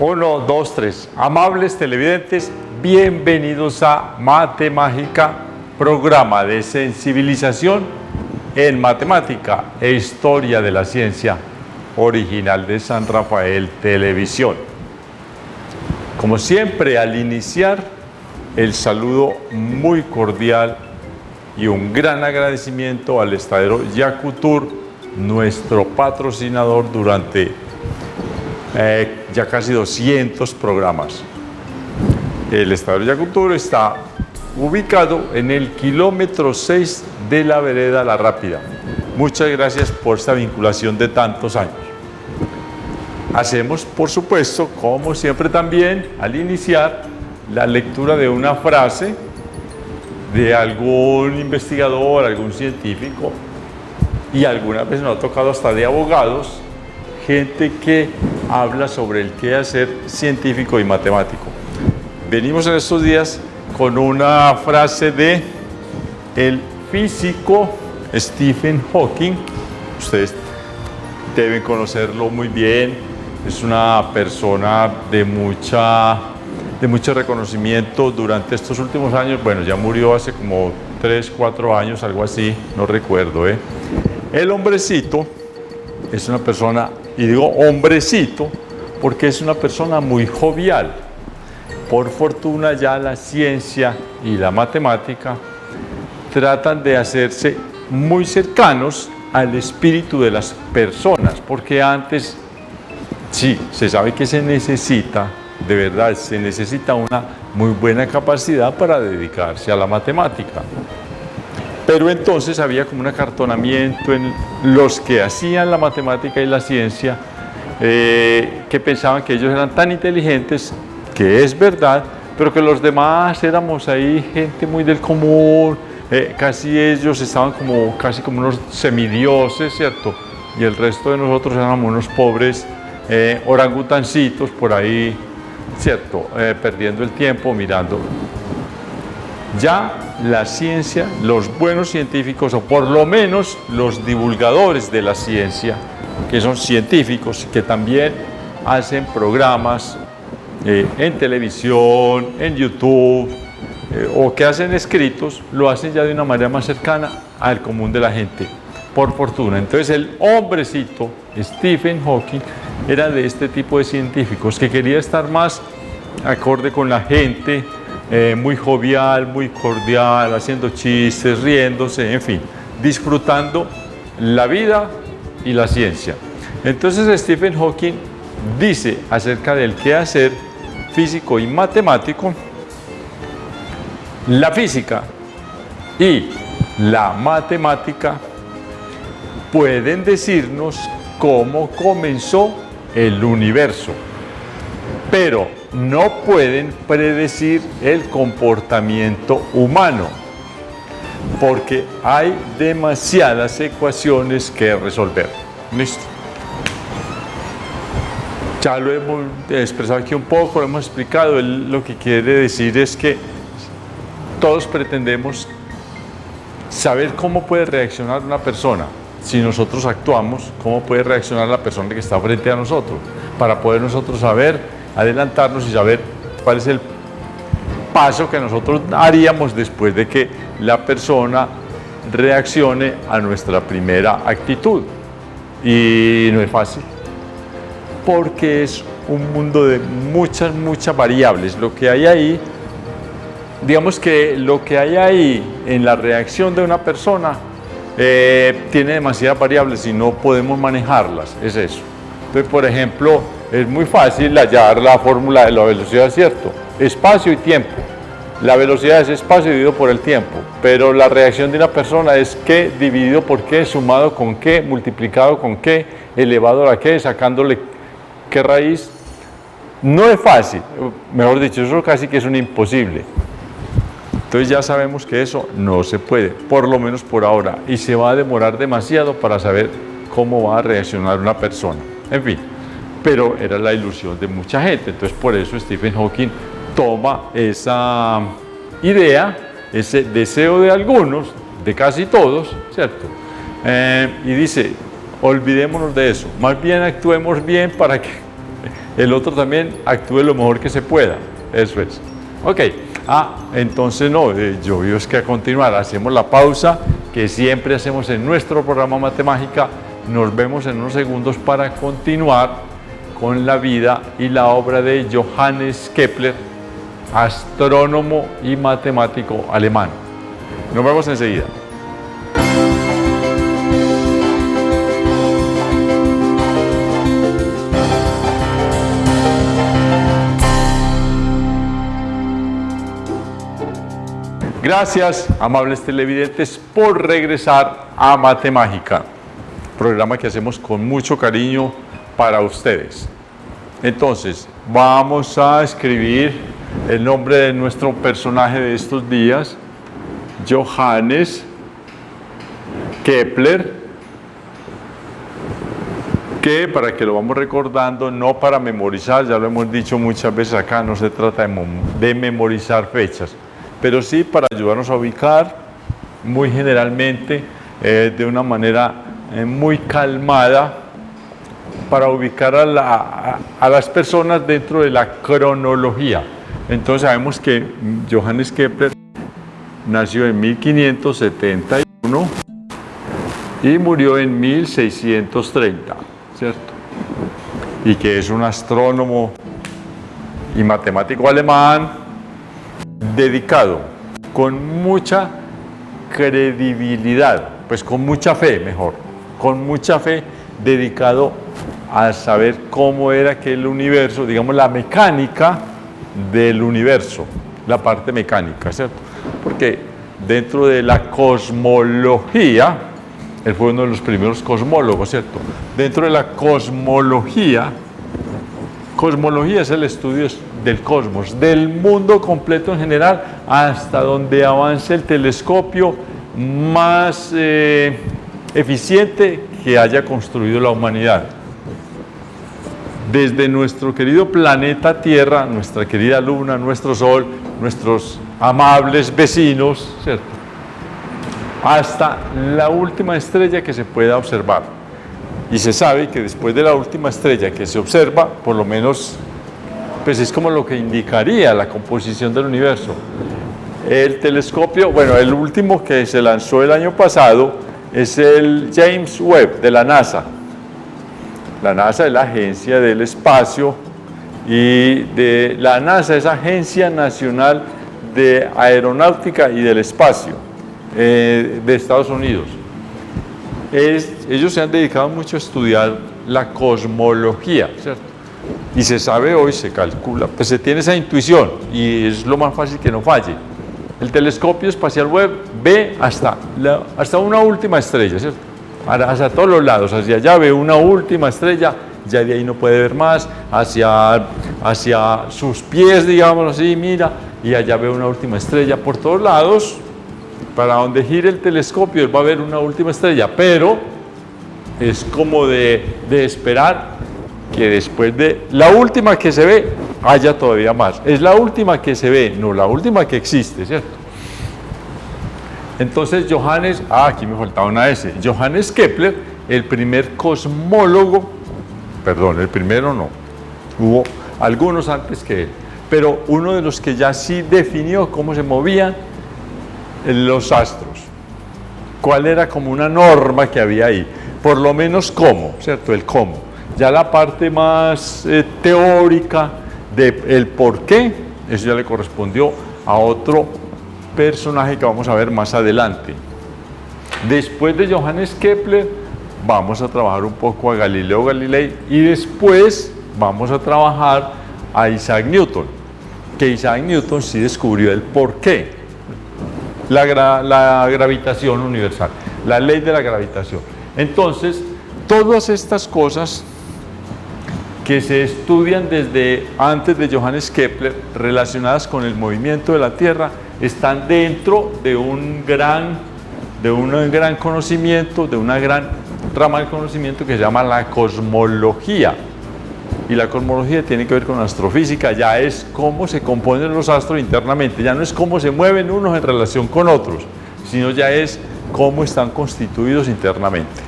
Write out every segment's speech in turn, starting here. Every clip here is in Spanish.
Uno, dos, tres. Amables televidentes, bienvenidos a Matemágica, programa de sensibilización en matemática e historia de la ciencia, original de San Rafael Televisión. Como siempre, al iniciar, el saludo muy cordial y un gran agradecimiento al estadero Yacutur, nuestro patrocinador durante ya casi 200 programas. El estadero Yacutur está ubicado en el kilómetro 6 de la vereda La Rápida. Muchas gracias por esta vinculación de tantos años. Hacemos, por supuesto, como siempre también, al iniciar, la lectura de una frase de algún investigador, algún científico, y algunas veces nos ha tocado hasta de abogados, gente que habla sobre el quehacer científico y matemático. Venimos en estos días con una frase de el físico Stephen Hawking. Ustedes deben conocerlo muy bien. Es una persona de mucho reconocimiento durante estos últimos años. Bueno, ya murió hace como 3, 4 años, algo así, no recuerdo. El hombrecito es una persona, y digo hombrecito porque es una persona muy jovial. Por fortuna ya la ciencia y la matemática tratan de hacerse muy cercanos al espíritu de las personas, porque antes sí, se sabe que se necesita, de verdad, se necesita una muy buena capacidad para dedicarse a la matemática. Pero entonces había como un acartonamiento en los que hacían la matemática y la ciencia, que pensaban que ellos eran tan inteligentes, que es verdad, pero que los demás éramos ahí gente muy del común, casi ellos estaban casi como unos semidioses, ¿cierto? Y el resto de nosotros éramos unos pobres orangutancitos por ahí, ¿cierto? Perdiendo el tiempo mirando. Ya la ciencia, los buenos científicos, o por lo menos los divulgadores de la ciencia, que son científicos, que también hacen programas en televisión, en YouTube, o que hacen escritos, lo hacen ya de una manera más cercana al común de la gente, por fortuna. Entonces el hombrecito, Stephen Hawking, era de este tipo de científicos, que quería estar más acorde con la gente, muy jovial, muy cordial, haciendo chistes, riéndose, en fin, disfrutando la vida y la ciencia. Entonces Stephen Hawking dice acerca del quehacer físico y matemático: la física y la matemática pueden decirnos cómo comenzó el universo, pero no pueden predecir el comportamiento humano, porque hay demasiadas ecuaciones que resolver. ¿Listo? Ya lo hemos expresado aquí un poco, lo hemos explicado. Él lo que quiere decir es que todos pretendemos saber cómo puede reaccionar una persona. Si nosotros actuamos, cómo puede reaccionar la persona que está frente a nosotros, para poder nosotros saber, adelantarnos y saber cuál es el paso que nosotros haríamos después de que la persona reaccione a nuestra primera actitud. Y no es fácil, porque es un mundo de muchas variables. Lo que hay ahí, digamos que lo que hay ahí en la reacción de una persona tiene demasiadas variables y no podemos manejarlas, es eso. Entonces, por ejemplo, es muy fácil hallar la fórmula de la velocidad, ¿cierto? Espacio y tiempo. La velocidad es espacio dividido por el tiempo, pero la reacción de una persona es qué dividido por qué, sumado con qué, multiplicado con qué, elevado a qué, sacándole qué raíz. No es fácil, mejor dicho, eso casi que es un imposible. Entonces ya sabemos que eso no se puede, por lo menos por ahora, y se va a demorar demasiado para saber cómo va a reaccionar una persona. En fin, pero era la ilusión de mucha gente. Entonces por eso Stephen Hawking toma esa idea, ese deseo de algunos, de casi todos, ¿cierto? Y dice, olvidémonos de eso, más bien actuemos bien para que el otro también actúe lo mejor que se pueda. Eso es. Ok. Entonces no, yo es que a continuar hacemos la pausa que siempre hacemos en nuestro programa Matemágica. Nos vemos en unos segundos para continuar con la vida y la obra de Johannes Kepler, astrónomo y matemático alemán. Nos vemos enseguida. Gracias, amables televidentes, por regresar a Matemágica, programa que hacemos con mucho cariño para ustedes. Entonces, vamos a escribir el nombre de nuestro personaje de estos días, Johannes Kepler, que para que lo vamos recordando, no para memorizar, ya lo hemos dicho muchas veces acá, no se trata de memorizar fechas, pero sí para ayudarnos a ubicar muy generalmente, de una manera muy calmada, para ubicar a las personas dentro de la cronología. Entonces sabemos que Johannes Kepler nació en 1571 y murió en 1630, ¿cierto? Y que es un astrónomo y matemático alemán dedicado, con mucha credibilidad, pues con mucha fe, mejor, con mucha fe, dedicado a saber cómo era que el universo, digamos la mecánica del universo, la parte mecánica, ¿cierto? Porque dentro de la cosmología, él fue uno de los primeros cosmólogos, ¿cierto? Dentro de la cosmología es el estudio del cosmos, del mundo completo en general, hasta donde avance el telescopio más eficiente que haya construido la humanidad. Desde nuestro querido planeta Tierra, nuestra querida Luna, nuestro Sol, nuestros amables vecinos, ¿cierto?, hasta la última estrella que se pueda observar. Y se sabe que después de la última estrella que se observa, por lo menos, pues es como lo que indicaría la composición del universo. El telescopio, bueno, el último que se lanzó el año pasado es el James Webb de la NASA. La NASA es la agencia del espacio, y de la NASA es Agencia Nacional de Aeronáutica y del Espacio de Estados Unidos. Ellos se han dedicado mucho a estudiar la cosmología, ¿cierto? Y se sabe hoy, se calcula, pues se tiene esa intuición y es lo más fácil que no falle. El telescopio espacial Webb ve hasta una última estrella, ¿cierto? Hacia todos los lados, hacia allá ve una última estrella, ya de ahí no puede ver más, hacia sus pies, digamos así, mira, y allá ve una última estrella. Por todos lados, para donde gire el telescopio, él va a ver una última estrella, pero es como de esperar que después de la última que se ve, haya todavía más. Es la última que se ve, no la última que existe, ¿cierto? Entonces Johannes, aquí me faltaba una S, Johannes Kepler, el primer cosmólogo, perdón, el primero no, hubo algunos antes que él, pero uno de los que ya sí definió cómo se movían los astros, cuál era como una norma que había ahí, por lo menos cómo, ¿cierto? El cómo. Ya la parte más teórica del por qué, eso ya le correspondió a otro personaje que vamos a ver más adelante. Después de Johannes Kepler, vamos a trabajar un poco a Galileo Galilei y después vamos a trabajar a Isaac Newton, que Isaac Newton sí descubrió el por qué. La gravitación universal, la ley de la gravitación. Entonces, todas estas cosas que se estudian desde antes de Johannes Kepler, relacionadas con el movimiento de la Tierra, están dentro de un gran conocimiento, de una gran rama del conocimiento que se llama la cosmología. Y la cosmología tiene que ver con astrofísica, ya es cómo se componen los astros internamente, ya no es cómo se mueven unos en relación con otros, sino ya es cómo están constituidos internamente.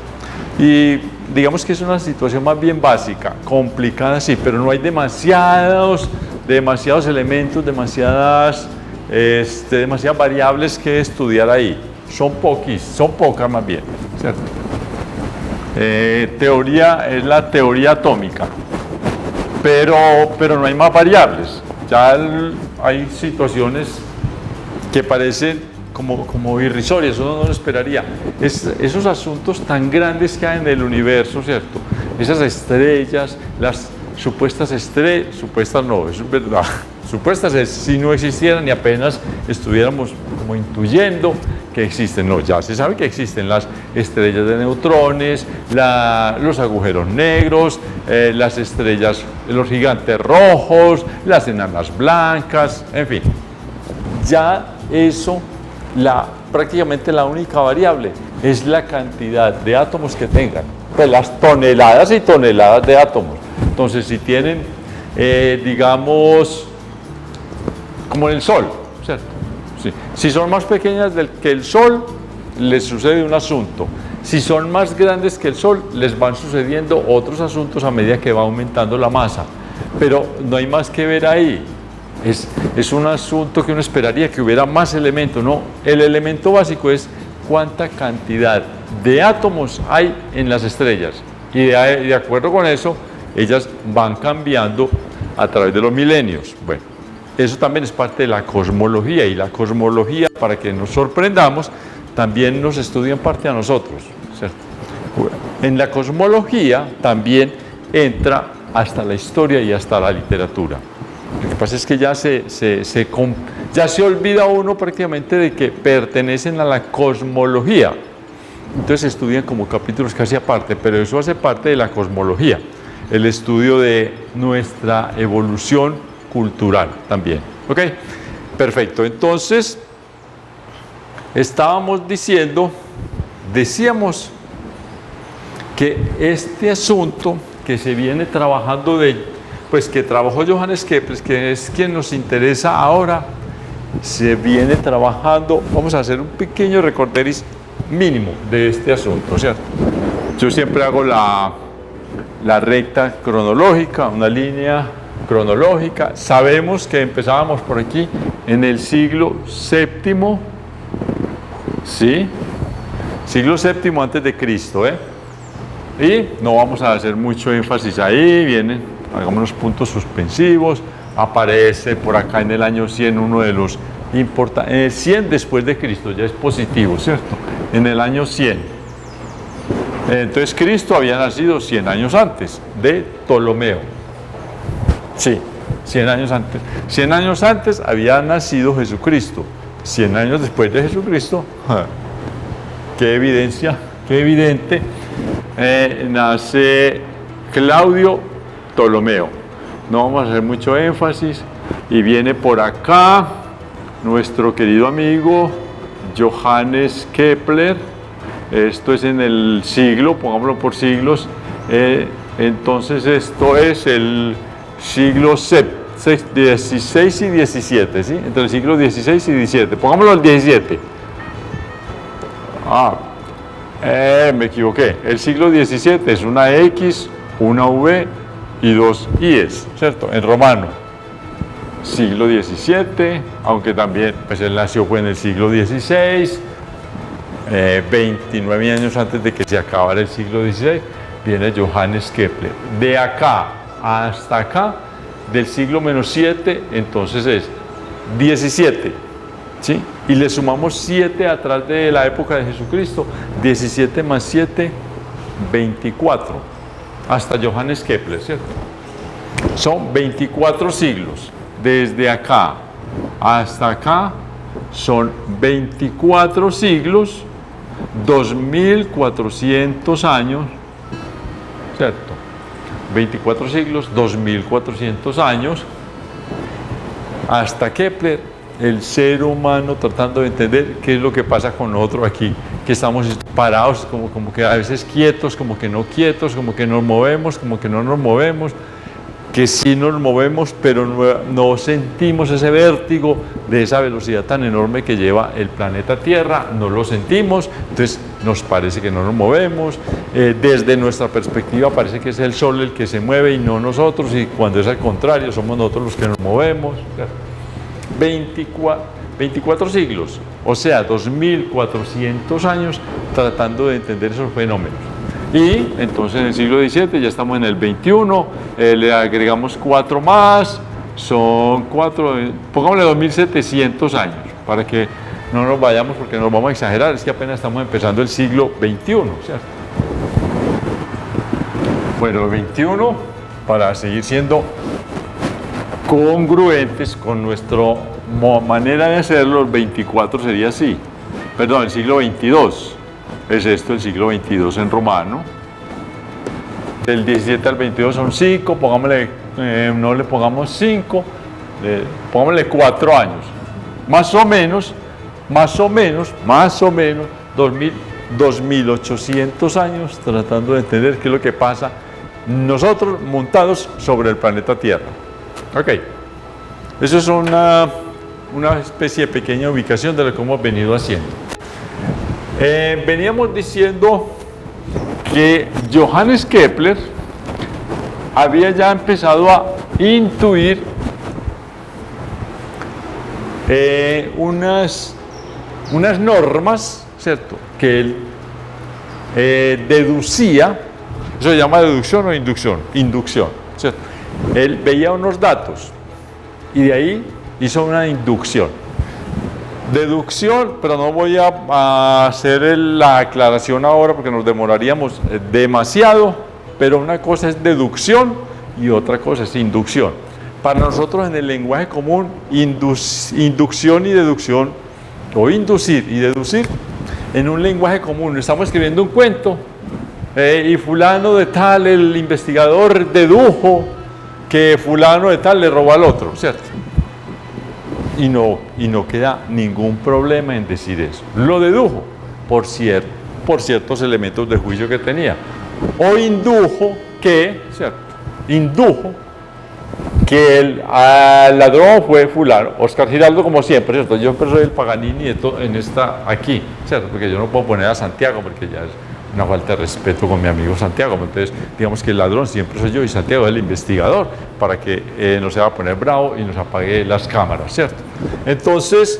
Y digamos que es una situación más bien básica, complicada sí, pero no hay demasiados elementos, demasiadas variables que estudiar ahí. Son pocas más bien, ¿cierto? Teoría es la teoría atómica, pero no hay más variables. Ya hay situaciones que parecen como irrisorias, eso no lo esperaría. Esos asuntos tan grandes que hay en el universo, ¿cierto? Esas estrellas, las supuestas no, eso es verdad. Supuestas si no existieran y apenas estuviéramos como intuyendo que existen. No, ya se sabe que existen las estrellas de neutrones, los agujeros negros, las estrellas, los gigantes rojos, las enanas blancas, en fin. Ya eso, prácticamente la única variable es la cantidad de átomos que tengan. Pues las toneladas y toneladas de átomos. Entonces, si tienen, digamos, como en el Sol, ¿cierto? Sí. Si son más pequeñas que el Sol, les sucede un asunto. Si son más grandes que el Sol, les van sucediendo otros asuntos a medida que va aumentando la masa. Pero no hay más que ver ahí. Es un asunto que uno esperaría que hubiera más elementos, ¿no? El elemento básico es cuánta cantidad de átomos hay en las estrellas. Y de acuerdo con eso, ellas van cambiando a través de los milenios. Bueno, eso también es parte de la cosmología, y la cosmología, para que nos sorprendamos, también nos estudia en parte a nosotros, ¿cierto? En la cosmología también entra hasta la historia y hasta la literatura. Lo que pasa es que ya se olvida uno prácticamente de que pertenecen a la cosmología. Entonces se estudian como capítulos casi aparte, pero eso hace parte de la cosmología, el estudio de nuestra evolución cultural también. ¿Ok? Perfecto. Entonces, decíamos que este asunto que se viene trabajando pues que trabajó Johannes Kepler, que es quien nos interesa ahora, se viene trabajando. Vamos a hacer un pequeño recorderis mínimo de este asunto, ¿cierto? Yo siempre hago la recta cronológica, una línea cronológica. Sabemos que empezábamos por aquí en el siglo VII, ¿sí? Siglo VII antes de Cristo, ¿eh? Y no vamos a hacer mucho énfasis ahí, hagamos unos puntos suspensivos. Aparece por acá en el año 100 uno de los importantes, en el 100 después de Cristo, ya es positivo, ¿cierto? En el año 100. Entonces Cristo había nacido 100 años antes de Ptolomeo. Sí, 100 años antes. 100 años antes había nacido Jesucristo. 100 años después de Jesucristo, qué evidente, nace Claudio Ptolomeo. No vamos a hacer mucho énfasis. Y viene por acá nuestro querido amigo Johannes Kepler. Esto es en el siglo, pongámoslo por siglos. Entonces esto es el siglo XVI y XVII, ¿sí? Entre el siglo XVI y XVII. Pongámoslo el XVII. Me equivoqué. El siglo XVII es una X, una V y dos I's, ¿cierto? En romano. Siglo XVII, aunque también pues él nació fue en el siglo XVI, 29 años antes de que se acabara el siglo XVI, viene Johannes Kepler. De acá hasta acá, del siglo -7, entonces es 17, ¿sí? Y le sumamos 7 atrás de la época de Jesucristo, 17 más 7, 24, hasta Johannes Kepler, ¿cierto? Son 24 siglos. Desde acá hasta acá son 24 siglos, 2400 años, ¿cierto? 24 siglos, 2400 años, hasta Kepler, el ser humano tratando de entender qué es lo que pasa con nosotros aquí, que estamos parados, como que a veces quietos, como que no quietos, como que nos movemos, como que no nos movemos. que sí nos movemos, pero no sentimos ese vértigo de esa velocidad tan enorme que lleva el planeta Tierra, no lo sentimos, entonces nos parece que no nos movemos, desde nuestra perspectiva parece que es el Sol el que se mueve y no nosotros, y cuando es al contrario, somos nosotros los que nos movemos. 24 siglos, o sea, 2400 años tratando de entender esos fenómenos. Y entonces en el siglo XVII ya estamos en el XXI, le agregamos 4 más, son 4, pongámosle 2700 años, para que no nos vayamos porque nos vamos a exagerar, es que apenas estamos empezando el siglo XXI, ¿cierto? Bueno, el XXI, para seguir siendo congruentes con nuestra manera de hacerlo, el 24 sería así, perdón, el siglo XXII. Es esto, el siglo XXII en romano. Del 17 al 22 son 5, pongámosle, no le pongamos 5, pongámosle 4 años. Más o menos, 2800 años tratando de entender qué es lo que pasa nosotros montados sobre el planeta Tierra. Ok, eso es una especie de pequeña ubicación de lo que hemos venido haciendo. Veníamos diciendo que Johannes Kepler había ya empezado a intuir unas normas, ¿cierto?, que él deducía, eso se llama deducción o inducción, ¿cierto? Él veía unos datos y de ahí hizo una inducción. Deducción, pero no voy a hacer la aclaración ahora porque nos demoraríamos demasiado, pero una cosa es deducción y otra cosa es inducción. Para nosotros en el lenguaje común, inducción y deducción, o inducir y deducir, en un lenguaje común, estamos escribiendo un cuento y fulano de tal, el investigador dedujo que fulano de tal le robó al otro, ¿cierto? Y no queda ningún problema en decir eso. Lo dedujo por ciertos elementos de juicio que tenía. O indujo que, ¿cierto?, indujo que el ladrón fue fulano. Oscar Giraldo, como siempre, ¿cierto? Yo soy el Paganini en esta aquí, ¿cierto? Porque yo no puedo poner a Santiago porque ya es una falta de respeto con mi amigo Santiago. Entonces, digamos que el ladrón siempre soy yo y Santiago es el investigador, para que no se va a poner bravo y nos apague las cámaras, ¿cierto? Entonces,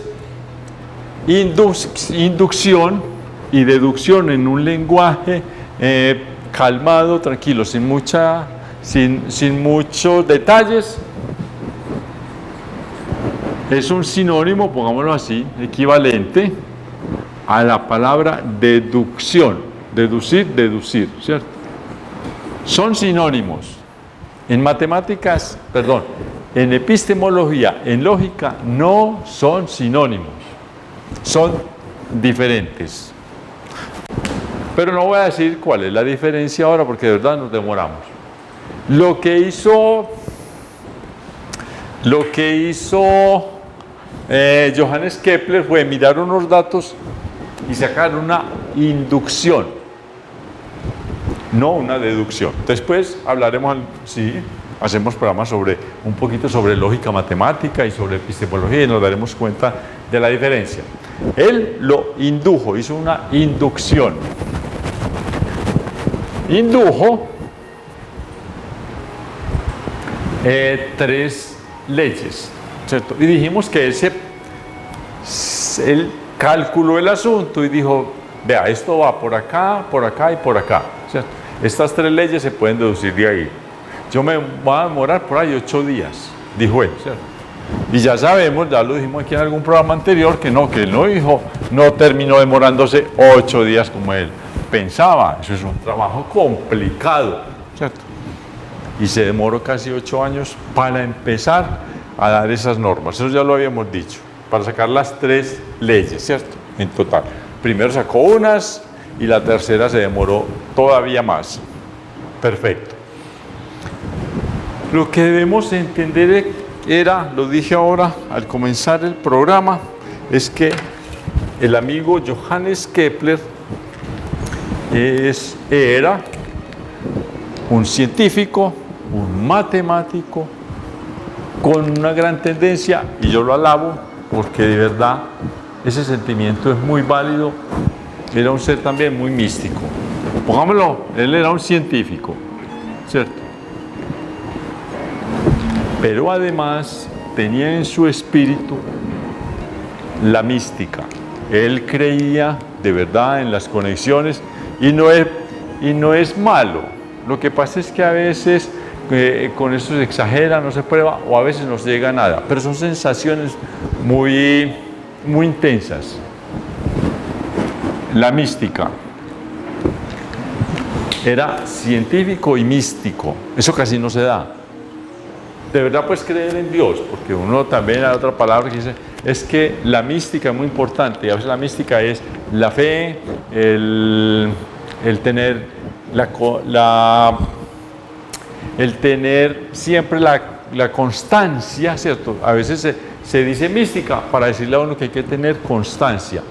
inducción y deducción en un lenguaje calmado, tranquilo, sin muchos detalles, es un sinónimo, pongámoslo así, equivalente a la palabra deducción. Deducir, ¿cierto? Son sinónimos. En matemáticas, en epistemología, en lógica, no son sinónimos. Son diferentes. Pero no voy a decir cuál es la diferencia ahora porque de verdad nos demoramos. Lo que hizo Johannes Kepler fue mirar unos datos y sacar una inducción, no una deducción. Después hablaremos, sí, hacemos programas un poquito sobre lógica matemática y sobre epistemología y nos daremos cuenta de la diferencia. Él lo indujo, hizo una inducción. Indujo 3 leyes, ¿cierto? Y dijimos que él calculó el asunto y dijo, vea, esto va por acá y por acá, ¿cierto? Estas 3 leyes se pueden deducir de ahí. Yo me voy a demorar por ahí 8 días, dijo él, ¿cierto? Y ya sabemos, ya lo dijimos aquí en algún programa anterior, que él no terminó demorándose 8 días como él pensaba. Eso es un trabajo complicado, ¿cierto? Y se demoró casi 8 años para empezar a dar esas normas. Eso ya lo habíamos dicho, para sacar las 3 leyes, ¿cierto? En total. Primero sacó unas y la tercera se demoró todavía más. Perfecto. Lo que debemos entender lo dije ahora al comenzar el programa, es que el amigo Johannes Kepler era un científico un matemático con una gran tendencia, y yo lo alabo porque de verdad ese sentimiento es muy válido. Era un ser también muy místico. Pongámoslo, él era un científico, ¿cierto? Pero además tenía en su espíritu la mística. Él creía de verdad en las conexiones y no es malo. Lo que pasa es que a veces con esto se exagera, no se prueba o a veces no se llega a nada, pero son sensaciones muy, muy intensas. La mística. Era científico y místico. Eso casi no se da. De verdad puedes creer en Dios, porque uno también, hay otra palabra que dice, es que la mística es muy importante. Y a veces la mística es la fe, el tener el tener siempre la constancia, ¿cierto? A veces se dice mística para decirle a uno que hay que tener constancia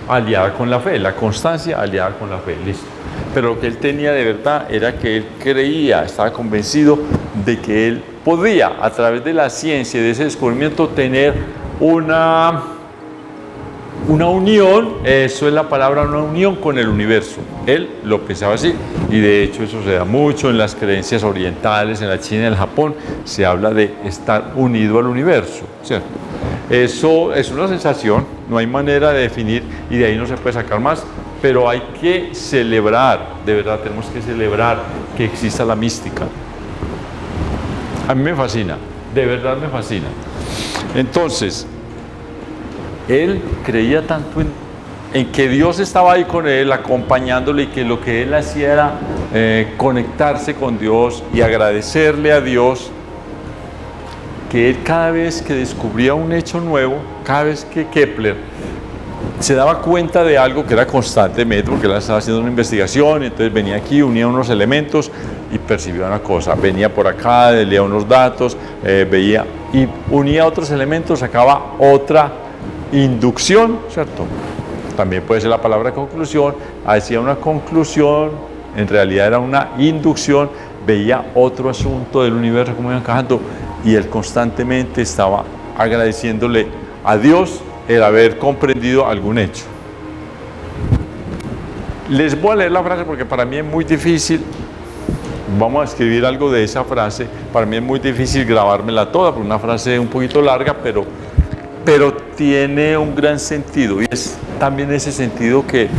aliada con la fe, la constancia aliada con la fe, listo. Pero lo que él tenía de verdad era que él creía, estaba convencido de que él podía, a través de la ciencia y de ese descubrimiento, tener una unión, eso es la palabra, una unión con el universo. Él lo pensaba así, y de hecho eso se da mucho en las creencias orientales, en la China y en el Japón, se habla de estar unido al universo, ¿cierto? Eso es una sensación, no hay manera de definir y de ahí no se puede sacar más, pero hay que celebrar, de verdad tenemos que celebrar que exista la mística. A mí me fascina, de verdad me fascina. Entonces, él creía tanto en que Dios estaba ahí con él, acompañándole, y que lo que él hacía era conectarse con Dios y agradecerle a Dios, que él cada vez que descubría un hecho nuevo, cada vez que Kepler se daba cuenta de algo que era constantemente, porque él estaba haciendo una investigación, y entonces venía aquí, unía unos elementos y percibía una cosa, venía por acá, leía unos datos, veía y unía otros elementos, sacaba otra inducción, ¿cierto? También puede ser la palabra conclusión, hacía una conclusión, en realidad era una inducción, veía otro asunto del universo como iba encajando, y él constantemente estaba agradeciéndole a Dios el haber comprendido algún hecho. Les voy a leer la frase porque para mí es muy difícil. Vamos a escribir algo de esa frase. Para mí es muy difícil grabármela toda, porque una frase un poquito larga, pero tiene un gran sentido, y es también ese sentido que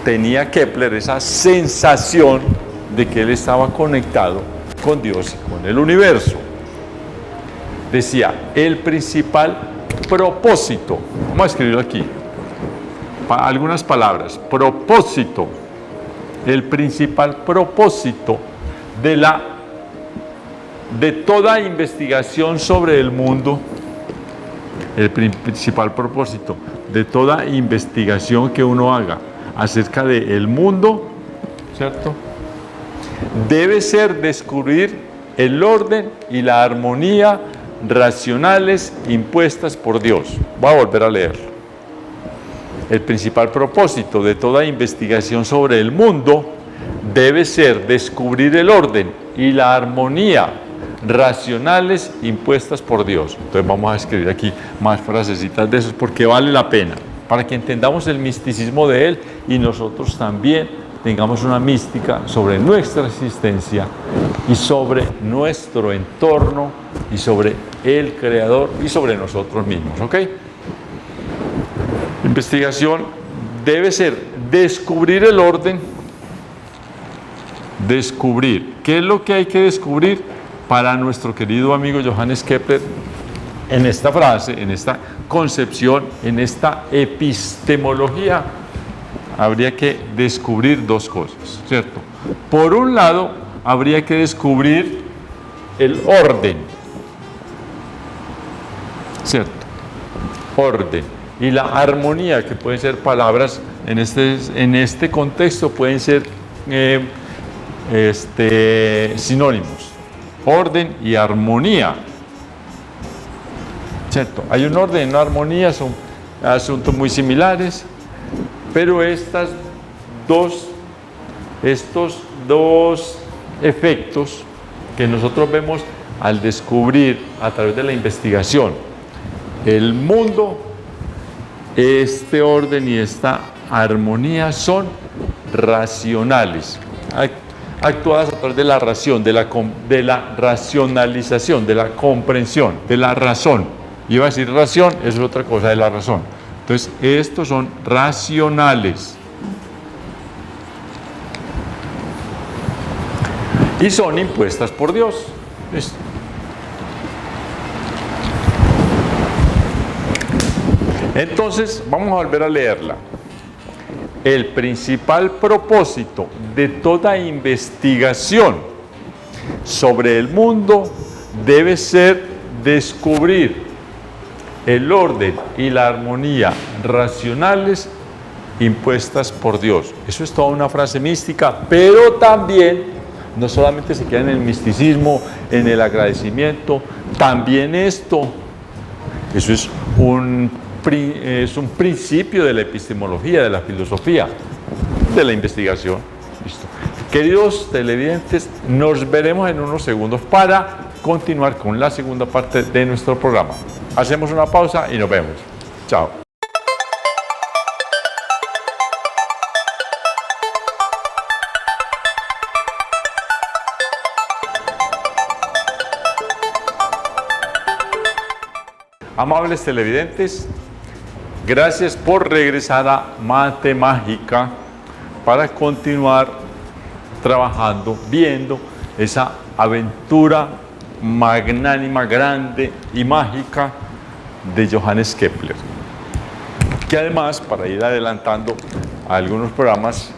tenía Kepler, esa sensación de que él estaba conectado con Dios y con el universo. Decía, el principal propósito, vamos a escribirlo aquí, algunas palabras, propósito, el principal propósito de toda investigación sobre el mundo, el principal propósito de toda investigación que uno haga acerca del mundo, ¿cierto? Debe ser descubrir el orden y la armonía racionales impuestas por Dios. Voy a volver a leerlo. El principal propósito de toda investigación sobre el mundo debe ser descubrir el orden y la armonía racionales impuestas por Dios. Entonces vamos a escribir aquí más frasecitas de esos porque vale la pena, para que entendamos el misticismo de él y nosotros también tengamos una mística sobre nuestra existencia y sobre nuestro entorno y sobre el Creador y sobre nosotros mismos, ¿ok? Investigación debe ser descubrir el orden, descubrir. ¿Qué es lo que hay que descubrir? Para nuestro querido amigo Johannes Kepler, en esta frase, en esta concepción, en esta epistemología, habría que descubrir dos cosas, ¿cierto? Por un lado, habría que descubrir el orden, ¿cierto? Orden. Y la armonía, que pueden ser palabras, en este contexto pueden ser sinónimos. Orden y armonía, ¿cierto? Hay un orden y una armonía, son asuntos muy similares, pero estos dos efectos que nosotros vemos al descubrir a través de la investigación el mundo, este orden y esta armonía son racionales, actuadas a través de la razón, de la racionalización, de la comprensión, de la razón. Iba a decir ración, eso es otra cosa de la razón. Entonces, estos son racionales. Y son impuestas por Dios. Listo. Entonces, vamos a volver a leerla. El principal propósito de toda investigación sobre el mundo debe ser descubrir el orden y la armonía racionales impuestas por Dios. Eso es toda una frase mística, pero también no solamente se queda en el misticismo, en el agradecimiento, también eso es un principio de la epistemología, de la filosofía, de la investigación. Listo. Queridos televidentes, nos veremos en unos segundos para continuar con la segunda parte de nuestro programa. Hacemos una pausa y nos vemos. Chao. Amables televidentes, gracias por regresar a Mate Mágica para continuar trabajando, viendo esa aventura magnánima, grande y mágica de Johannes Kepler. Que además, para ir adelantando a algunos programas,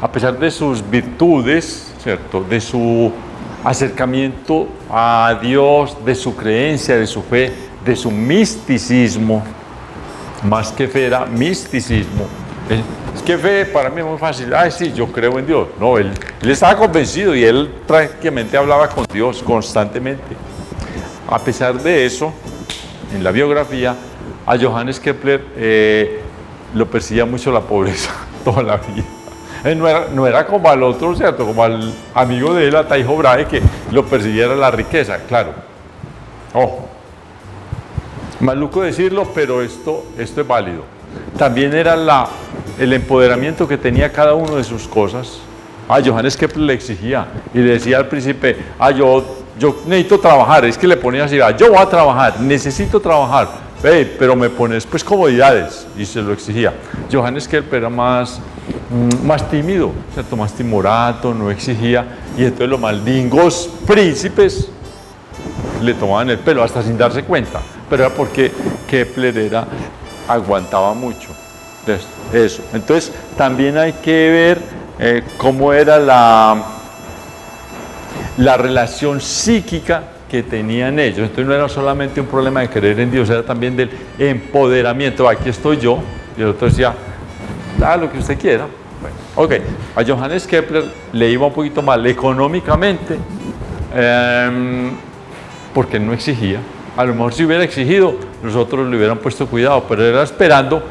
a pesar de sus virtudes, ¿cierto?, de su acercamiento a Dios, de su creencia, de su fe, de su misticismo, más que fe era misticismo. Es que fe para mí es muy fácil. Ay, sí, yo creo en Dios. No, él estaba convencido y él prácticamente hablaba con Dios constantemente. A pesar de eso, en la biografía, a Johannes Kepler lo perseguía mucho la pobreza toda la vida. No era como al otro, ¿cierto? Como al amigo de él, a Tycho Brahe, que lo persiguiera la riqueza, claro. Ojo. Maluco decirlo, pero esto es válido. También era el empoderamiento que tenía cada uno de sus cosas. Johannes Kepler le exigía y le decía al príncipe, yo necesito trabajar. Es que le ponía así, yo voy a trabajar, necesito trabajar, pero me pones pues comodidades, y se lo exigía. Johannes Kepler era más tímido, ¿cierto? Más timorato, no exigía, y entonces los maldingos príncipes le tomaban el pelo hasta sin darse cuenta, pero era porque Kepler aguantaba mucho eso. Entonces también hay que ver cómo era la relación psíquica que tenían ellos. Entonces no era solamente un problema de creer en Dios, era también del empoderamiento. Aquí estoy yo, y el otro decía, lo que usted quiera. Bueno, ok, a Johannes Kepler le iba un poquito mal económicamente, porque él no exigía. A lo mejor si hubiera exigido, nosotros le hubieran puesto cuidado, pero él era esperando.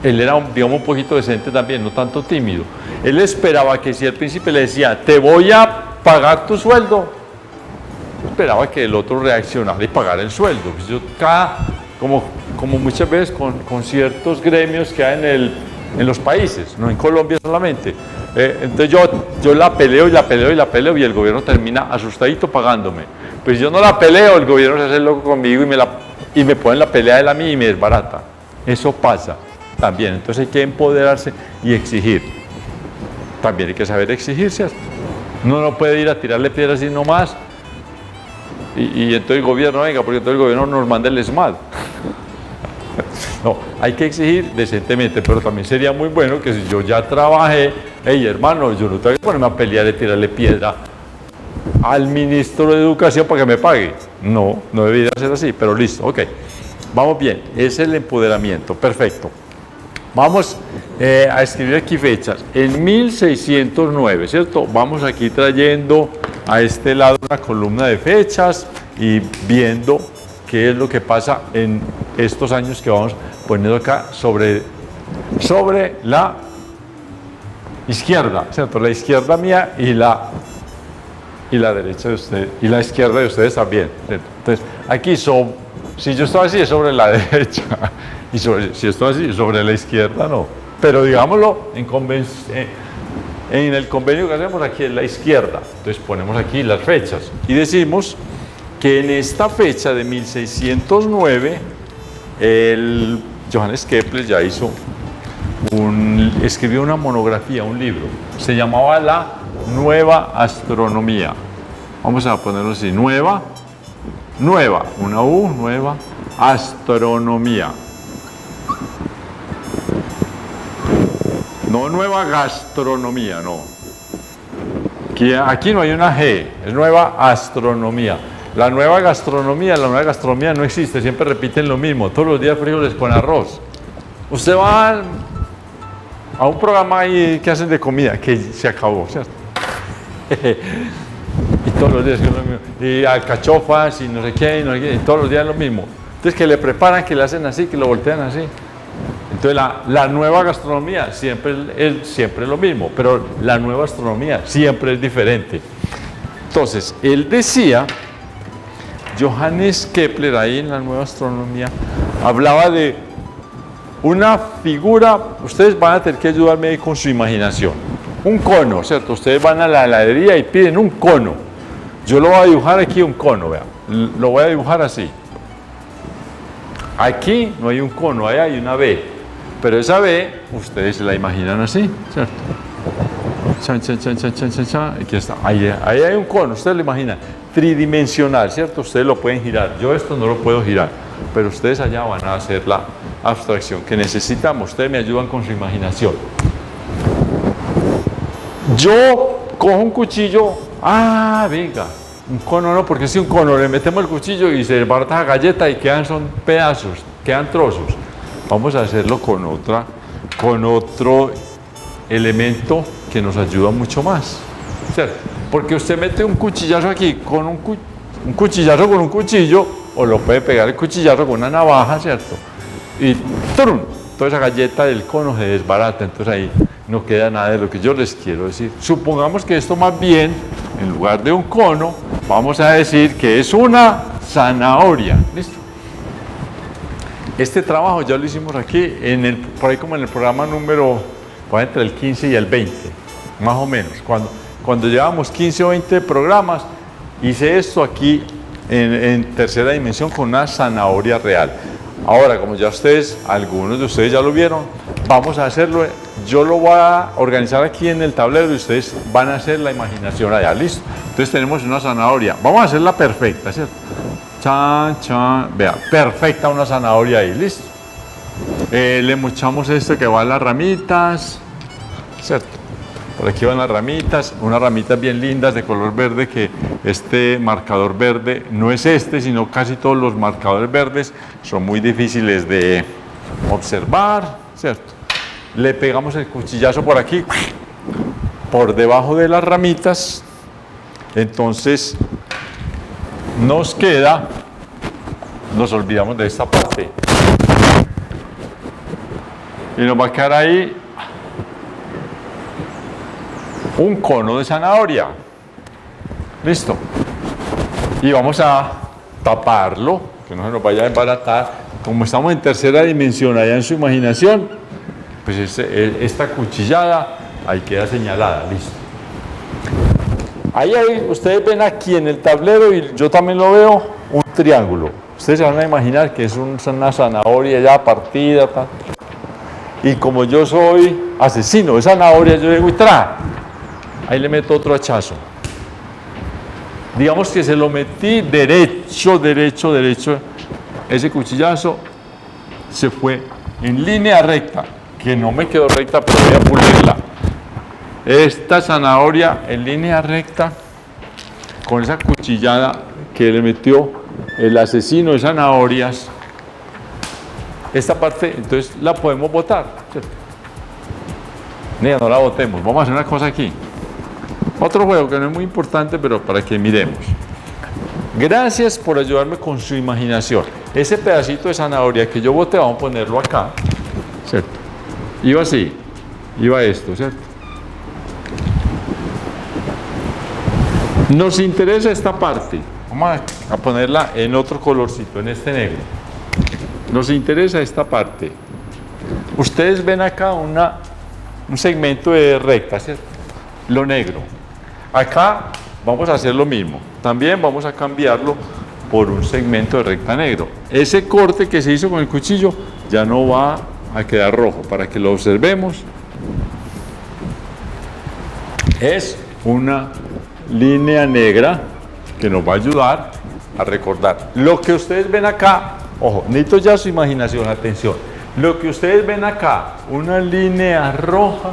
Él era, digamos, un poquito decente también, no tanto tímido. Él esperaba que si el príncipe le decía, te voy a pagar tu sueldo, esperaba que el otro reaccionara y pagara el sueldo. Pues como muchas veces con ciertos gremios que hay en los países, no en Colombia solamente. Entonces yo la peleo y el gobierno termina asustadito pagándome. Pues yo no la peleo, el gobierno se hace loco conmigo y me pone la pelea de a mí y me desbarata. Eso pasa también. Entonces hay que empoderarse y exigir. También hay que saber exigirse. Uno no puede ir a tirarle piedras así nomás. Y entonces el gobierno, venga, porque entonces el gobierno nos manda el ESMAD. No, hay que exigir decentemente, pero también sería muy bueno que si yo ya trabajé, hermano, yo no tengo que ponerme a pelear y tirarle piedra al ministro de Educación para que me pague. No debería ser así, pero listo, ok. Vamos bien, es el empoderamiento, perfecto. Vamos a escribir aquí fechas. En 1609, ¿cierto? Vamos aquí trayendo a este lado una columna de fechas y viendo qué es lo que pasa en estos años que vamos poniendo acá sobre la izquierda, ¿cierto? La izquierda mía y la y la derecha de usted, y la izquierda de ustedes también, ¿cierto? Entonces, aquí si yo estoy así es sobre la derecha, y si estoy así sobre la izquierda no. Pero digámoslo, en el convenio que hacemos aquí es la izquierda. Entonces ponemos aquí las fechas y decimos que en esta fecha de 1609, el Johannes Kepler ya escribió una monografía, un libro, se llamaba La Nueva Astronomía. Vamos a ponerlo así, nueva, una U, nueva, astronomía. No nueva gastronomía, no. Aquí no hay una G, es nueva astronomía. La nueva gastronomía no existe, siempre repiten lo mismo, todos los días frijoles con arroz. Usted va a un programa ahí que hacen de comida, que se acabó, ¿cierto? Y todos los días es lo mismo. Y alcachofas y no sé qué, y todos los días es lo mismo. Entonces que le preparan, que le hacen así, que lo voltean así. Entonces la nueva gastronomía siempre es lo mismo, pero la nueva astronomía siempre es diferente. Entonces, él decía, Johannes Kepler ahí en la nueva astronomía, hablaba de una figura, ustedes van a tener que ayudarme ahí con su imaginación. Un cono, ¿cierto? Ustedes van a la heladería y piden un cono. Yo lo voy a dibujar aquí un cono, vean. Lo voy a dibujar así. Aquí no hay un cono, ahí hay una B. Pero esa B, ustedes se la imaginan así, ¿cierto? Aquí está. Ahí hay un cono, ustedes lo imaginan. Tridimensional, ¿cierto? Ustedes lo pueden girar. Yo esto no lo puedo girar. Pero ustedes allá van a hacer la abstracción que necesitamos. Ustedes me ayudan con su imaginación. Yo cojo un cuchillo. Venga. Un cono no, porque si un cono le metemos el cuchillo y se barata la galleta y son pedazos, quedan trozos. Vamos a hacerlo con otro elemento que nos ayuda mucho más, ¿cierto? Porque usted mete un cuchillazo aquí con un cuchillazo con un cuchillo, o lo puede pegar el cuchillazo con una navaja, ¿cierto? Y ¡trum! Toda esa galleta del cono se desbarata, entonces ahí no queda nada de lo que yo les quiero decir. Supongamos que esto más bien, en lugar de un cono, vamos a decir que es una zanahoria, ¿listo? Este trabajo ya lo hicimos aquí, por ahí como en el programa número, entre el 15 y el 20, más o menos. Cuando llevamos 15 o 20 programas, hice esto aquí en tercera dimensión con una zanahoria real. Ahora, como ya algunos de ustedes ya lo vieron, vamos a hacerlo, yo lo voy a organizar aquí en el tablero y ustedes van a hacer la imaginación allá, ¿listo? Entonces tenemos una zanahoria, vamos a hacerla perfecta, ¿cierto? Vea, perfecta una zanahoria ahí, listo. Le mochamos esto que va a las ramitas, ¿cierto? Por aquí van las ramitas, unas ramitas bien lindas de color verde, que este marcador verde no es sino casi todos los marcadores verdes son muy difíciles de observar, ¿cierto? Le pegamos el cuchillazo por aquí, por debajo de las ramitas, entonces nos olvidamos de esta parte y nos va a quedar ahí un cono de zanahoria, listo, y vamos a taparlo, que no se nos vaya a embaratar. Como estamos en tercera dimensión allá en su imaginación, pues esta cuchillada ahí queda señalada, listo. Ahí ustedes ven aquí en el tablero, y yo también lo veo, un triángulo. Ustedes se van a imaginar que es una zanahoria ya partida, tal. Y como yo soy asesino de zanahoria, yo digo, ahí le meto otro hachazo. Digamos que se lo metí derecho. Ese cuchillazo se fue en línea recta, que no me quedó recta, pero voy a pulirla. Esta zanahoria en línea recta, con esa cuchillada que le metió el asesino de zanahorias, esta parte, entonces la podemos botar, ¿cierto? No la botemos, vamos a hacer una cosa aquí. Otro juego que no es muy importante, pero para que miremos. Gracias por ayudarme con su imaginación. Ese pedacito de zanahoria que yo boté, vamos a ponerlo acá, ¿cierto? Iba así, iba esto, ¿cierto? Nos interesa esta parte. Vamos a ponerla en otro colorcito, en este negro. Nos interesa esta parte. Ustedes ven acá un segmento de recta, ¿cierto? Lo negro. Acá vamos a hacer lo mismo. También vamos a cambiarlo por un segmento de recta negro. Ese corte que se hizo con el cuchillo ya no va a quedar rojo. Para que lo observemos, es una línea negra que nos va a ayudar a recordar. Lo que ustedes ven acá, ojo, necesito ya su imaginación, atención. Lo que ustedes ven acá, una línea roja,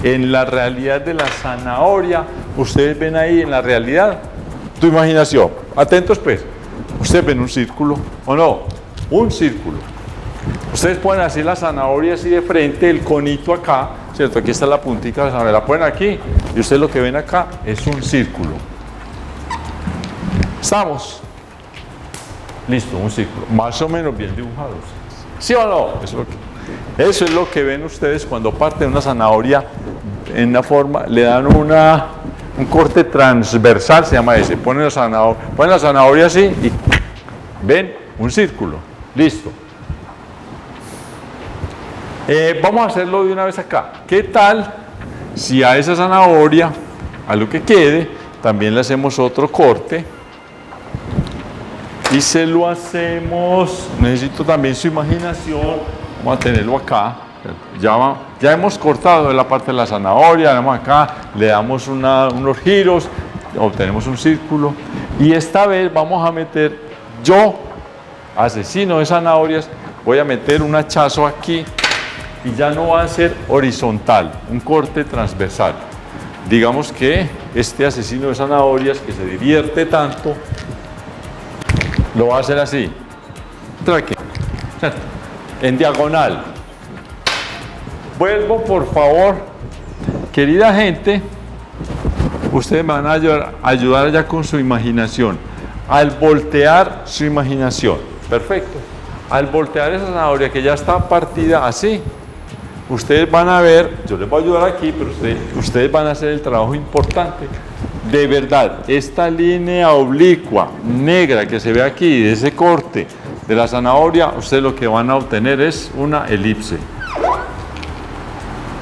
en la realidad de la zanahoria, ustedes ven ahí en la realidad, tu imaginación. Atentos pues, ustedes ven un círculo, ¿o no? Un círculo. Ustedes pueden hacer la zanahoria así de frente, el conito acá, ¿cierto? Aquí está la puntica de la zanahoria, la ponen aquí, y ustedes lo que ven acá es un círculo. ¿Estamos? Listo, un círculo, más o menos bien dibujados. ¿Sí o no? Eso es lo que ven ustedes cuando parten una zanahoria en una forma, le dan un corte transversal, se llama ese. Ponen la zanahoria así y ven un círculo. Listo. Vamos a hacerlo de una vez acá. ¿Qué tal si a esa zanahoria, a lo que quede, también le hacemos otro corte? Y se lo hacemos, necesito también su imaginación, vamos a tenerlo acá, ya hemos cortado la parte de la zanahoria, vamos acá, le damos unos giros, obtenemos un círculo, y esta vez vamos a meter, yo, asesino de zanahorias, voy a meter un hachazo aquí, y ya no va a ser horizontal, un corte transversal. Digamos que este asesino de zanahorias, que se divierte tanto, lo va a hacer así, en diagonal. Vuelvo, por favor, querida gente, ustedes me van a ayudar ya con su imaginación, al voltear su imaginación, perfecto, al voltear esa zanahoria que ya está partida así, ustedes van a ver, yo les voy a ayudar aquí, pero ustedes van a hacer el trabajo importante. De verdad, esta línea oblicua, negra que se ve aquí, de ese corte de la zanahoria, ustedes lo que van a obtener es una elipse.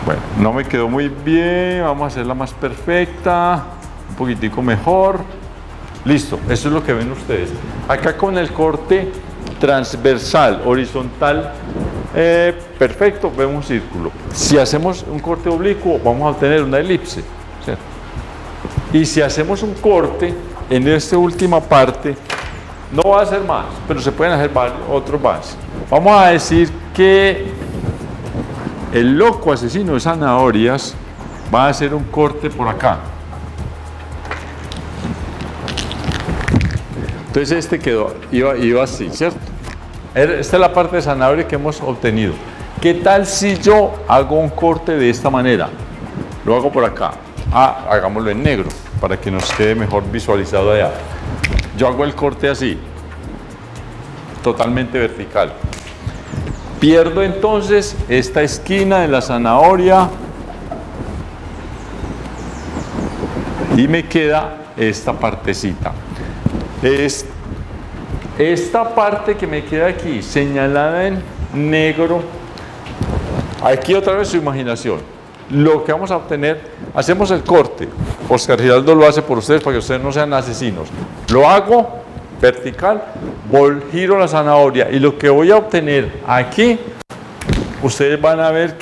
Bueno, no me quedó muy bien, vamos a hacerla más perfecta, un poquitico mejor. Listo, eso es lo que ven ustedes. Acá con el corte transversal, horizontal, perfecto, vemos un círculo. Si hacemos un corte oblicuo, vamos a obtener una elipse, ¿cierto? Y si hacemos un corte en esta última parte, no va a ser más, pero se pueden hacer otros más. Vamos a decir que el loco asesino de zanahorias va a hacer un corte por acá. Entonces este iba así, ¿cierto? Esta es la parte de zanahoria que hemos obtenido. ¿Qué tal si yo hago un corte de esta manera? Lo hago por acá. Hagámoslo en negro para que nos quede mejor visualizado allá. Yo hago el corte así, totalmente vertical. Pierdo entonces esta esquina de la zanahoria y me queda esta partecita. Esta parte que me queda aquí, señalada en negro, aquí otra vez su imaginación. Lo que vamos a obtener, hacemos el corte. Oscar Giraldo lo hace por ustedes para que ustedes no sean asesinos. Lo hago vertical, giro la zanahoria y lo que voy a obtener aquí, ustedes van a ver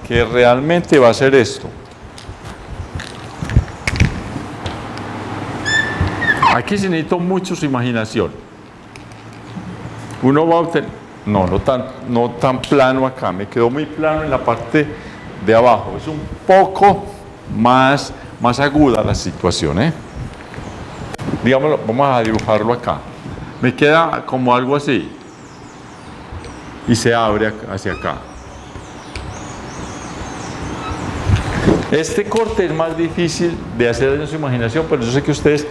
que realmente va a ser esto. Aquí sí necesito mucho su imaginación. Uno va a obtener, no tan plano acá, me quedó muy plano en la parte de abajo, es un poco más aguda la situación, Digámoslo, vamos a dibujarlo acá. Me queda como algo así y se abre hacia acá. Este corte es más difícil de hacer en su imaginación, pero yo sé que ustedes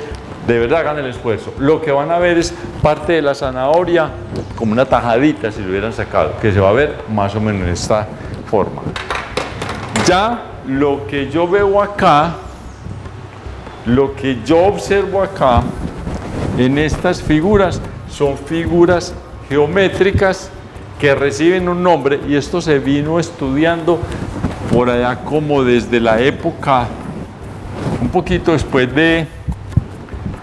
de verdad hagan el esfuerzo. Lo que van a ver es parte de la zanahoria como una tajadita si lo hubieran sacado, que se va a ver más o menos en esta forma. Ya lo que yo veo acá Lo que yo observo acá en estas figuras son figuras geométricas que reciben un nombre, y esto se vino estudiando por allá como desde la época, un poquito después de,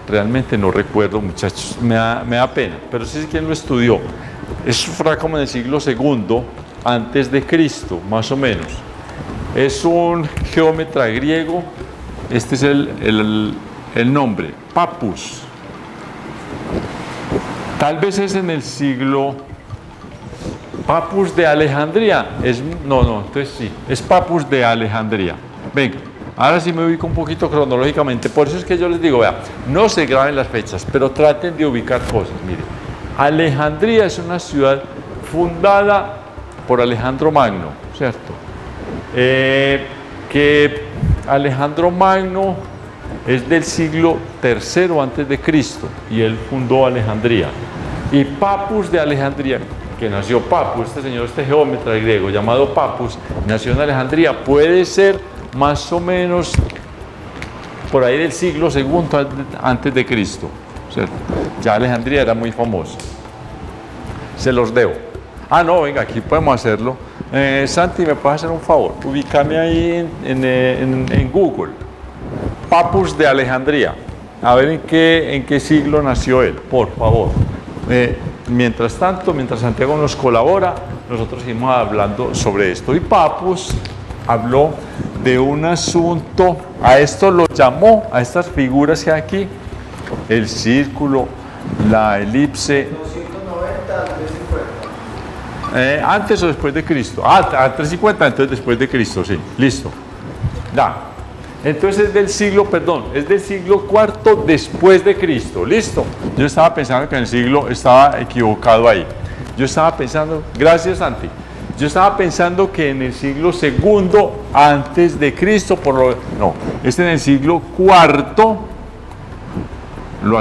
realmente no recuerdo, muchachos, me da pena, pero sí sé quién lo estudió. Eso fue como en el siglo II antes de Cristo, más o menos. Es un geómetra griego, este es el nombre, Papus. Tal vez es en el siglo, Papus de Alejandría, entonces sí, es Papus de Alejandría. Venga, ahora sí me ubico un poquito cronológicamente, por eso es que yo les digo, vea, no se graben las fechas, pero traten de ubicar cosas. Miren, Alejandría es una ciudad fundada por Alejandro Magno, ¿cierto? Que Alejandro Magno es del siglo III antes de Cristo y él fundó Alejandría. Y Papus de Alejandría, que nació Papus, este geómetra griego llamado Papus, nació en Alejandría, puede ser más o menos por ahí del siglo II antes de Cristo, ¿cierto? Ya Alejandría era muy famosa. Se los debo. No, venga, aquí podemos hacerlo. Santi, ¿me puedes hacer un favor? Ubícame ahí en Google. Papus de Alejandría. A ver en qué siglo nació él, por favor. Mientras tanto, mientras Santiago nos colabora, nosotros seguimos hablando sobre esto. Y Papus habló de un asunto, a esto lo llamó, a estas figuras que hay aquí, el círculo, la elipse. 290, 350. ¿Antes o después de Cristo? A 350, entonces después de Cristo, sí, listo. Entonces es del siglo IV después de Cristo, listo. Yo estaba pensando que en el siglo estaba equivocado ahí. Yo estaba pensando, gracias Santi, yo estaba pensando que en el siglo II antes de Cristo, en el siglo IV, lo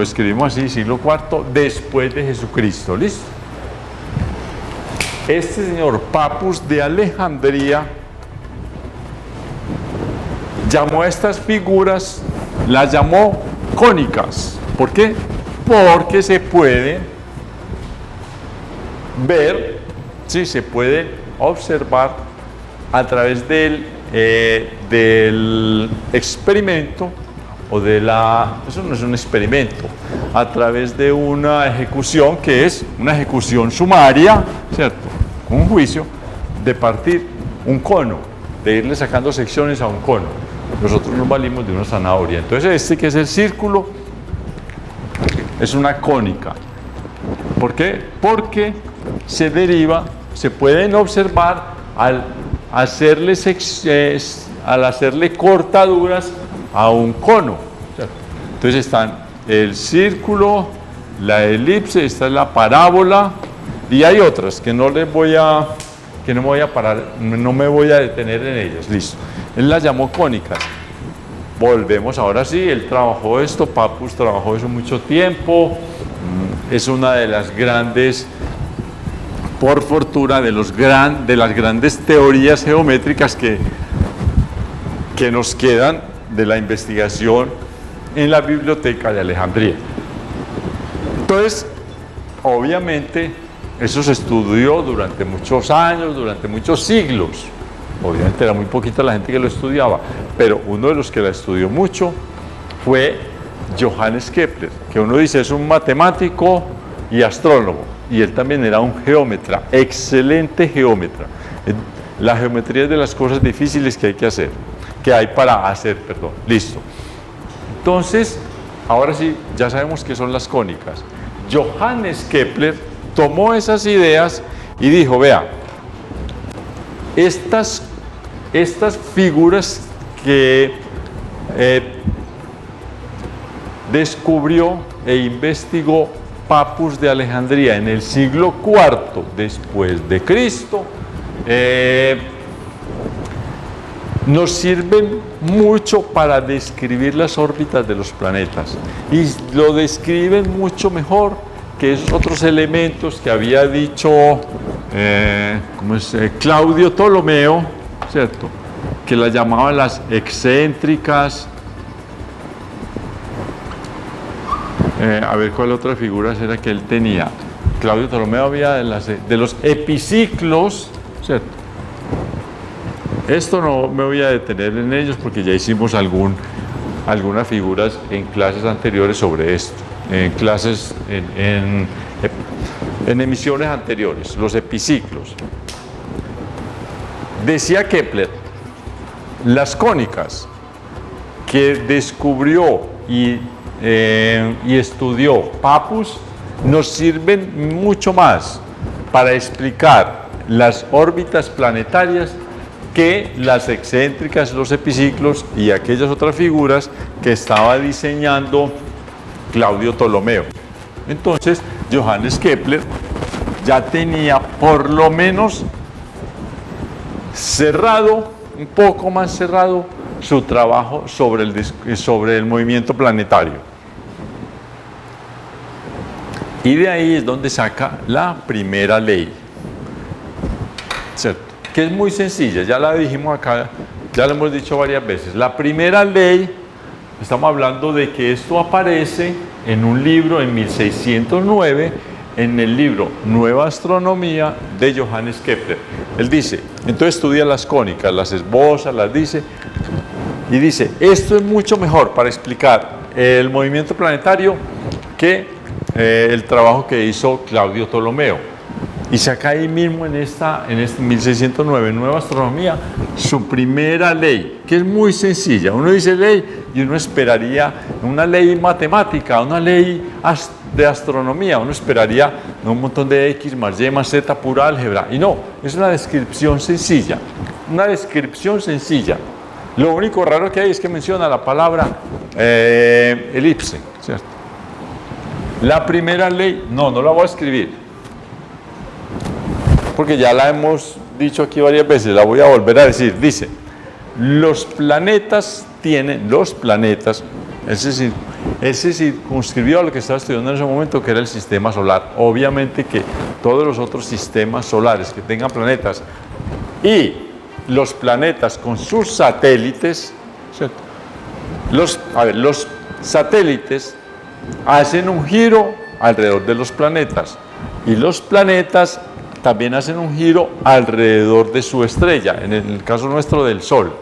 escribimos así, siglo IV después de Jesucristo, listo. Este señor Papus de Alejandría llamó a estas figuras, las llamó cónicas. ¿Por qué? Porque se puede ver, sí, se puede observar a través del experimento, eso no es un experimento, a través de una ejecución que es una ejecución sumaria, ¿cierto? Un juicio de partir un cono, de irle sacando secciones a un cono. Nosotros nos valimos de una zanahoria. Entonces que es el círculo, es una cónica. ¿Por qué? Porque se pueden observar al hacerle cortaduras a un cono, ¿cierto? Entonces están el círculo, la elipse, esta es la parábola, y hay otras que no me voy a detener en ellas, listo. Él las llamó cónicas. Volvemos ahora sí, él trabajó esto, Papus trabajó eso mucho tiempo, es una de las grandes, por fortuna, de las grandes teorías geométricas que nos quedan de la investigación en la biblioteca de Alejandría. Entonces, obviamente, eso se estudió durante muchos años, durante muchos siglos. Obviamente era muy poquita la gente que lo estudiaba, pero uno de los que la estudió mucho fue Johannes Kepler, que uno dice es un matemático y astrónomo, y él también era un geómetra, excelente geómetra. La geometría es de las cosas difíciles que hay para hacer, listo. Entonces, ahora sí, ya sabemos qué son las cónicas. Johannes Kepler tomó esas ideas y dijo, vea, estas figuras que descubrió e investigó Papus de Alejandría en el siglo IV después de Cristo, nos sirven mucho para describir las órbitas de los planetas, y lo describen mucho mejor que esos otros elementos que había dicho Claudio Ptolomeo, ¿cierto? Que las llamaban las excéntricas, A ver cuál otra figura era que él tenía. Claudio Ptolomeo había de los epiciclos, ¿cierto? Esto no me voy a detener en ellos porque ya hicimos algunas figuras en clases anteriores sobre esto, en clases, en emisiones anteriores, los epiciclos. Decía Kepler, las cónicas que descubrió y estudió Pappus nos sirven mucho más para explicar las órbitas planetarias que las excéntricas, los epiciclos y aquellas otras figuras que estaba diseñando Claudio Ptolomeo. Entonces, Johannes Kepler ya tenía por lo menos cerrado, un poco más cerrado, su trabajo sobre el movimiento planetario. Y de ahí es donde saca la primera ley, ¿cierto? Que es muy sencilla, ya la dijimos acá, ya lo hemos dicho varias veces. La primera ley, estamos hablando de que esto aparece en un libro en 1609, en el libro Nueva Astronomía de Johannes Kepler. Él dice, entonces estudia las cónicas, las esboza, las dice, y dice, esto es mucho mejor para explicar el movimiento planetario que el trabajo que hizo Claudio Ptolomeo. Y saca ahí mismo en este 1609, Nueva Astronomía, su primera ley, que es muy sencilla. Uno dice ley y uno esperaría una ley matemática, una ley de astronomía, uno esperaría un montón de X más Y más Z, pura álgebra. Y no, es una descripción sencilla, Lo único raro que hay es que menciona la palabra elipse, ¿cierto? La primera ley, no la voy a escribir, porque ya la hemos dicho aquí varias veces, la voy a volver a decir. Dice, los planetas, ese circunscribió a lo que estaba estudiando en ese momento, que era el sistema solar. Obviamente que todos los otros sistemas solares que tengan planetas y los planetas con sus satélites, ¿cierto? Los satélites hacen un giro alrededor de los planetas y los planetas también hacen un giro alrededor de su estrella, en el caso nuestro del Sol.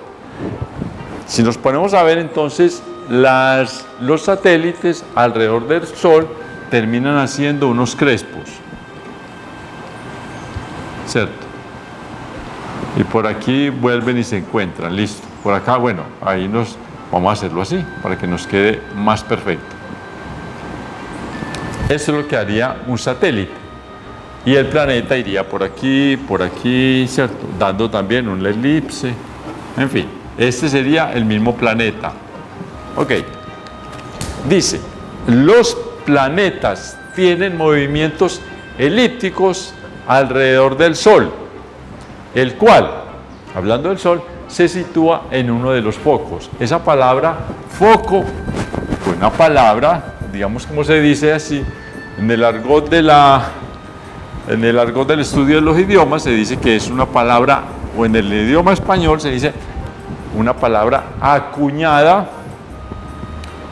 Si nos ponemos a ver entonces, los satélites alrededor del Sol terminan haciendo unos crespos, ¿cierto? Y por aquí vuelven y se encuentran, listo. Por acá, bueno, ahí vamos a hacerlo así, para que nos quede más perfecto. Eso es lo que haría un satélite. Y el planeta iría por aquí, ¿cierto? Dando también una elipse. En fin, este sería el mismo planeta. Ok. Dice, los planetas tienen movimientos elípticos alrededor del Sol, el cual, hablando del Sol, se sitúa en uno de los focos. Esa palabra, foco, fue una palabra, digamos como se dice así, en el argot del estudio de los idiomas se dice que es una palabra, o en el idioma español se dice una palabra acuñada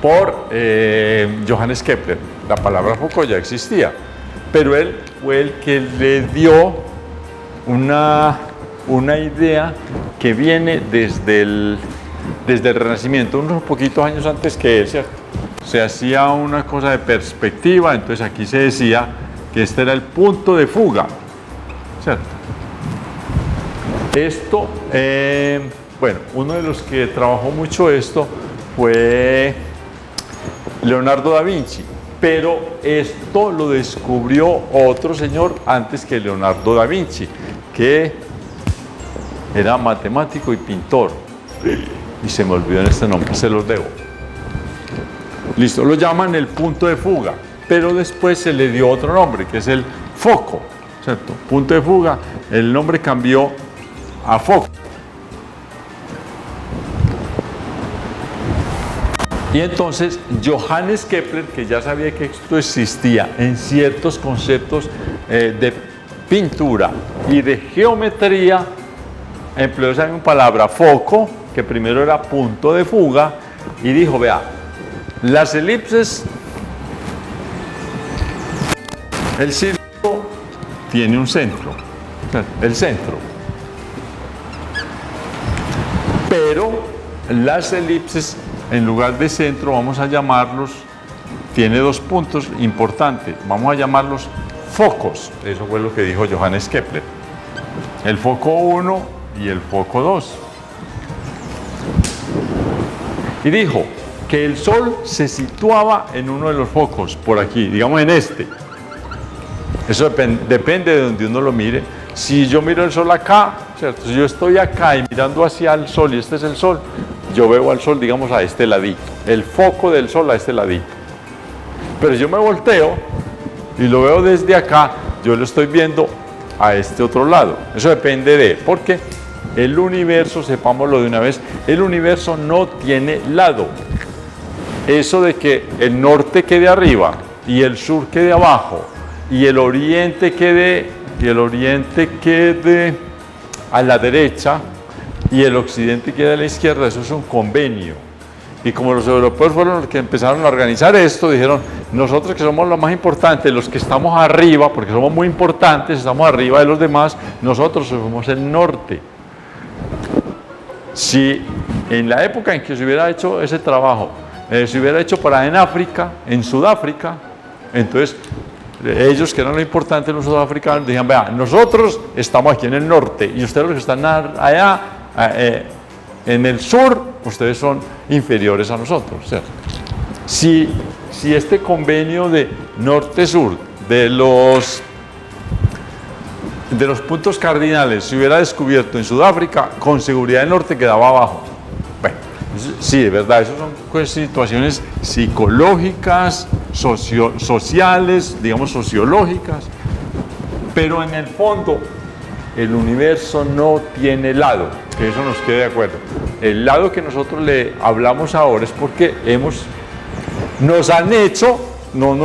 por Johannes Kepler. La palabra foco ya existía, pero él fue el que le dio una idea que viene desde el Renacimiento, unos poquitos años antes que él, ¿cierto? Se hacía una cosa de perspectiva, entonces aquí se decía que este era el punto de fuga, ¿cierto? Esto, bueno, uno de los que trabajó mucho esto fue Leonardo da Vinci, pero esto lo descubrió otro señor antes que Leonardo da Vinci, que era matemático y pintor, y se me olvidó en este nombre, se los debo. Listo, lo llaman el punto de fuga, pero después se le dio otro nombre, que es el foco, ¿cierto? Punto de fuga, el nombre cambió a foco. Y entonces Johannes Kepler, que ya sabía que esto existía en ciertos conceptos de pintura y de geometría, empleó esa misma palabra foco, que primero era punto de fuga, y dijo, vea, las elipses El círculo tiene un centro, el centro. Pero las elipses, en lugar de centro, vamos a llamarlos, tiene dos puntos importantes, vamos a llamarlos focos. Eso fue lo que dijo Johannes Kepler. El foco 1 y el foco 2. Y dijo que el Sol se situaba en uno de los focos, por aquí, digamos en este. Eso depende de donde uno lo mire. Si yo miro el Sol acá, ¿cierto? Si yo estoy acá y mirando hacia el Sol y este es el Sol, yo veo al Sol, digamos, a este ladito. El foco del Sol a este ladito. Pero si yo me volteo y lo veo desde acá, yo lo estoy viendo a este otro lado. Eso depende de, porque el universo, sepámoslo de una vez, el universo no tiene lado. Eso de que el norte quede arriba y el sur quede abajo y el oriente quede a la derecha y el occidente quede a la izquierda, eso es un convenio. Y como los europeos fueron los que empezaron a organizar esto, dijeron, nosotros que somos los más importantes, los que estamos arriba, porque somos muy importantes, estamos arriba de los demás, nosotros somos el norte. Si en la época en que se hubiera hecho ese trabajo, se hubiera hecho para en África, en Sudáfrica, entonces ellos que eran lo importante, los sudafricanos, decían, vea, nosotros estamos aquí en el norte y ustedes los que están allá en el sur, ustedes son inferiores a nosotros, ¿cierto? Si este convenio de norte-sur, de los puntos cardinales, se hubiera descubierto en Sudáfrica, con seguridad el norte quedaba abajo. Bueno, sí, de verdad, esas son situaciones psicológicas, sociales, digamos sociológicas, pero en el fondo el universo no tiene lado, que eso nos quede de acuerdo. El lado que nosotros le hablamos ahora es porque nos han hecho un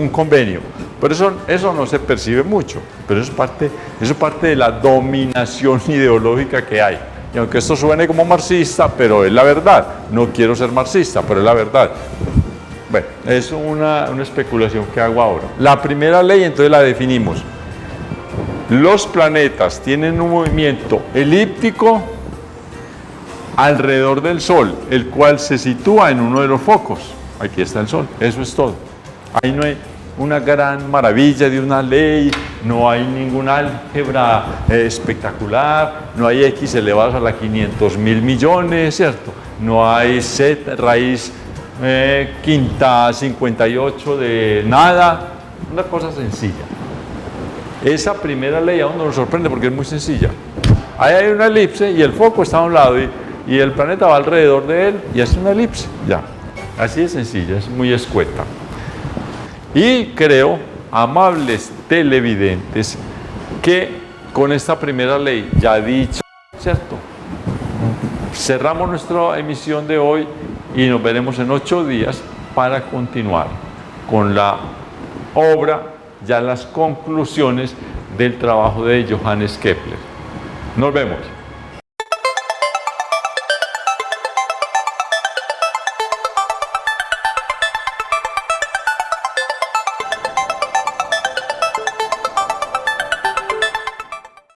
convenio, pero eso no se percibe mucho, pero eso es parte de la dominación ideológica que hay. Y aunque esto suene como marxista, pero es la verdad. No quiero ser marxista, pero es la verdad. Bueno, es una especulación que hago ahora. La primera ley, entonces la definimos. Los planetas tienen un movimiento elíptico alrededor del Sol, el cual se sitúa en uno de los focos. Aquí está el Sol, eso es todo. Ahí no hay una gran maravilla de una ley, no hay ningún álgebra espectacular, no hay x elevados a la 500.000 millones, ¿cierto? No hay z raíz quinta 58 de nada, una cosa sencilla. Esa primera ley aún no nos sorprende porque es muy sencilla. Ahí hay una elipse y el foco está a un lado y el planeta va alrededor de él y hace una elipse, ya. Así de sencilla, es muy escueta. Y creo, amables televidentes, que con esta primera ley ya dicha, ¿cierto? Cerramos nuestra emisión de hoy y nos veremos en 8 días para continuar con la obra, ya las conclusiones del trabajo de Johannes Kepler. Nos vemos.